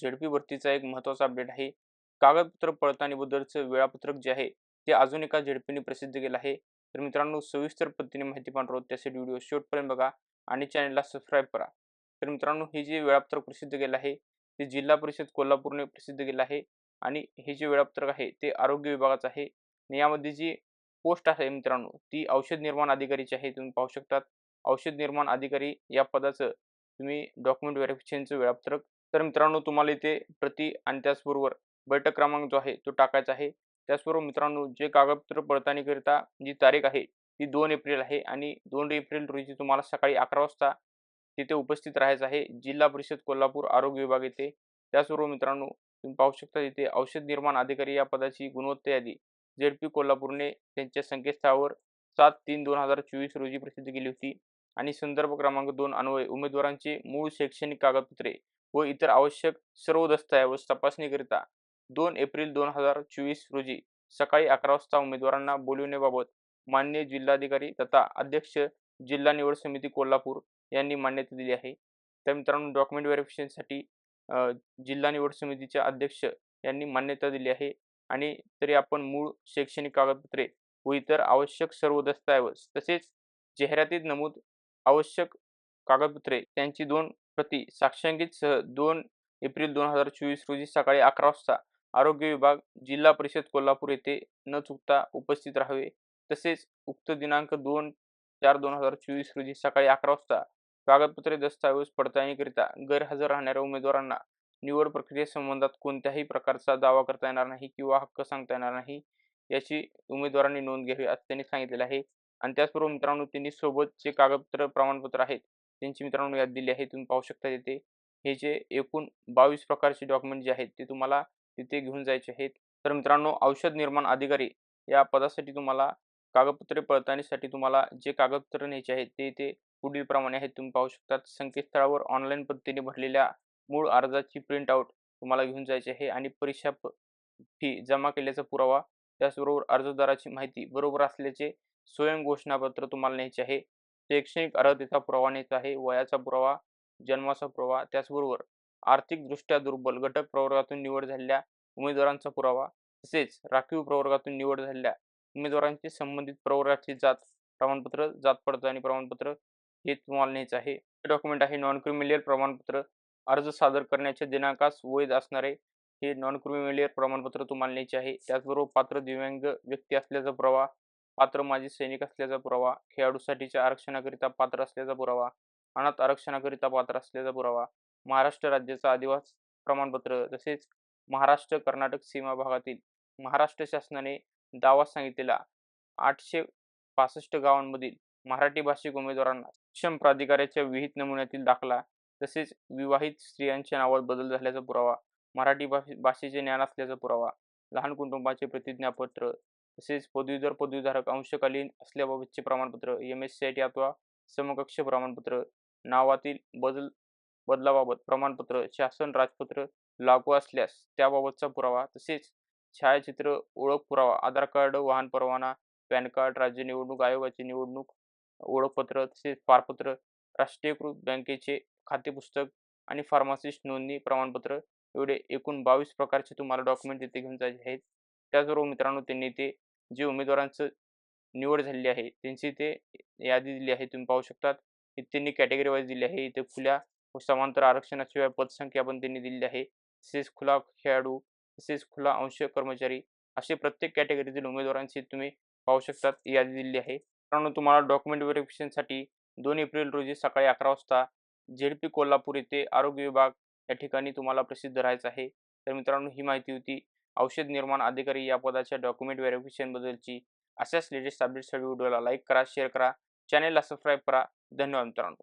ZP भरतीचा एक महत्त्वाचा अपडेट आहे. कागदपत्र पडताळणीबद्दलचं वेळापत्रक जे आहे ते अजून एका झेडपीने प्रसिद्ध केलं आहे. तर मित्रांनो सविस्तर पद्धतीने माहिती पाहणार आहोत, त्यासाठी व्हिडिओ शेवटपर्यंत बघा आणि चॅनलला सबस्क्राईब करा. तर मित्रांनो हे जे वेळापत्रक प्रसिद्ध केलं आहे ते जिल्हा परिषद कोल्हापूरने प्रसिद्ध केलं आहे आणि हे जे वेळापत्रक आहे ते आरोग्य विभागाचं आहे. आणि यामध्ये जी पोस्ट आहे मित्रांनो ती औषध निर्माण अधिकारीची आहे. तुम्ही पाहू शकतात औषध निर्माण अधिकारी या पदाचं तुम्ही डॉक्युमेंट व्हेरिफिकेशनचं वेळापत्रक. तर मित्रांनो तुम्हाला इथे प्रति आणि त्याचबरोबर बैठक क्रमांक जो आहे तो टाकायचा आहे. त्याचबरोबर मित्रांनो जे कागदपत्र पडताळणीकरिता जी तारीख आहे ती 2 एप्रिल आहे आणि 2 एप्रिल रोजी तुम्हाला सकाळी 11 वाजता तिथे उपस्थित राहायचं आहे. जिल्हा परिषद कोल्हापूर आरोग्य विभाग येथे. त्याचबरोबर मित्रांनो तुम्ही पाहू शकता इथे औषध निर्माण अधिकारी या पदाची गुणवत्ता यादी झेडपी कोल्हापूरने त्यांच्या संकेतस्थळावर 7/3/2024 रोजी प्रसिद्ध केली होती आणि संदर्भ क्रमांक 2 अन्वये उमेदवारांची मूळ शैक्षणिक कागदपत्रे व इतर आवश्यक सर्व दस्तऐवज तपासणीकरिता 2 एप्रिल 2024 रोजी सकाळी 11 वाजता उमेदवारांना बोलविण्याबाबत माननीय जिल्हाधिकारी तथा अध्यक्ष जिल्हा निवड समिती कोल्हापूर यांनी मान्यता दिली आहे. तर मित्रांनो डॉक्युमेंट व्हेरिफिकेशनसाठी जिल्हा निवड समितीच्या अध्यक्ष यांनी मान्यता दिली आहे आणि तरी आपण मूळ शैक्षणिक कागदपत्रे व इतर आवश्यक सर्व दस्तऐवज तसेच जाहिरातीत नमूद आवश्यक कागदपत्रे त्यांची 2 प्रती साक्षांकित सह 2 एप्रिल 2024 रोजी सकाळी 11 वाजता आरोग्य विभाग जिल्हा परिषद कोल्हापूर येथे न चुकता उपस्थित राहावे. तसेच उक्त दिनांक 2/4/2024 रोजी सकाळी 11 वाजता कागदपत्रे दस्तऐवज पडताळणीकरिता गैरहजर राहणाऱ्या उमेदवारांना निवड प्रक्रियेसंबंधात कोणत्याही प्रकारचा दावा करता येणार नाही किंवा हक्क सांगता येणार नाही याची उमेदवारांनी नोंद घ्यावी असं त्यांनी सांगितलेलं आहे. आणि त्याचबरोबर मित्रांनो त्यांनी सोबत जे कागदपत्र प्रमाणपत्र आहेत त्यांची मित्रांनो यादी दिली आहे. तुम्ही पाहू शकता तिथे हे जे एकूण 22 प्रकारचे डॉक्युमेंट जे आहेत ते तुम्हाला तिथे घेऊन जायचे आहेत. तर मित्रांनो औषध निर्माण अधिकारी या पदासाठी तुम्हाला कागदपत्रे पडताळणीसाठी तुम्हाला जे कागदपत्र न्यायचे आहेत ते इथे पुढील प्रमाणे आहेत. तुम्ही पाहू शकता संकेतस्थळावर ऑनलाईन पद्धतीने भरलेल्या मूळ अर्जाची प्रिंट आउट तुम्हाला घेऊन जायची आहे आणि परीक्षा फी जमा केल्याचा पुरावा, त्याचबरोबर अर्जदाराची माहिती बरोबर असल्याचे स्वयं घोषणापत्र तुम्हाला न्यायचे आहे. शैक्षणिक अर्हतेचा पुरावा न्यायचा आहे. वयाचा पुरावा, जन्माचा पुरावा, त्याचबरोबर आर्थिकदृष्ट्या दुर्बल घटक प्रवर्गातून निवड झालेल्या उमेदवारांचा पुरावा, तसेच राखीव प्रवर्गातून निवड झालेल्या उमेदवारांचे संबंधित प्रवर्गाचे जात प्रमाणपत्र, जात पडताळणी प्रमाणपत्र हे तुम्हाला न्यायचं आहे. हे डॉक्युमेंट आहे नॉन क्रिमिलियर प्रमाणपत्र. अर्ज सादर करण्याच्या दिनांकास वैध असणारे हे नॉन क्रिमिलियर प्रमाणपत्र तुम्हाला न्यायचे आहे. त्याचबरोबर पात्र दिव्यांग व्यक्ती असल्याचा पुरावा, पात्र माजी सैनिक असल्याचा पुरावा, खेळाडूसाठीच्या आरक्षणाकरिता पात्र असल्याचा पुरावा, अनाथ आरक्षणाकरिता पात्र असल्याचा पुरावा, महाराष्ट्र राज्याचा आदिवासी प्रमाणपत्र, तसेच महाराष्ट्र कर्नाटक सीमा भागातील महाराष्ट्र शासनाने दावा सांगितलेला 865 गावांमधील मराठी भाषिक उमेदवारांना सक्षम प्राधिकाऱ्याच्या विहित नमुन्यातील दाखला, तसेच विवाहित स्त्रियांच्या नावात बदल झाल्याचा पुरावा, मराठी भाषेचे ज्ञान असल्याचा पुरावा, लहान कुटुंबाचे प्रतिज्ञापत्र, तसेच पदवीधर पदवीधारक अंशकालीन असल्याबाबतचे प्रमाणपत्र, MSCIT अथवा समकक्ष प्रमाणपत्र, नावातील बदलाबाबत प्रमाणपत्र, शासन राजपत्र लागू असल्यास त्याबाबतचा पुरावा, तसेच छायाचित्र, ओळख पुरावा, आधार कार्ड, वाहन परवाना, पॅन कार्ड, राज्य निवडणूक आयोगाचे निवडणूक ओळखपत्र, तसेच पारपत्र, राष्ट्रीयकृत बँकेचे खाते पुस्तक आणि फार्मासिस्ट नोंदणी प्रमाणपत्र एवढे एकूण 22 प्रकारचे तुम्हाला डॉक्युमेंट तिथे घेऊन जायचे आहेत. त्याचबरोबर मित्रांनो त्यांनी ते जे उमेदवारांचं निवड झालेली आहे त्यांची इथे यादी दिली आहे. तुम्ही पाहू शकतात. इथे त्यांनी कॅटेगरी वाईज दिली आहे. इथे खुल्या व समांतर आरक्षणाशिवाय पदसंख्या पण त्यांनी दिलेली आहे. तसेच खुला खेळाडू, तसेच खुला अंशक कर्मचारी असे प्रत्येक कॅटेगरीतील उमेदवारांची तुम्ही पाहू शकतात यादी दिलेली आहे. मित्रांनो तुम्हाला डॉक्युमेंट व्हेरिफिकेशनसाठी 2 एप्रिल रोजी सकाळी 11 वाजता झेडपी कोल्हापूर येथे आरोग्य विभाग या ठिकाणी तुम्हाला प्रसिद्ध राहायचं आहे. तर मित्रांनो ही माहिती होती औषध निर्माण अधिकारी या पदाच्या डॉक्युमेंट व्हेरिफिकेशन बद्दलची. अशाच लेटेस्ट अपडेट्ससाठी व्हिडिओला लाईक करा, शेअर करा, चॅनेलला सबस्क्राईब करा. धन्यवाद मित्रांनो.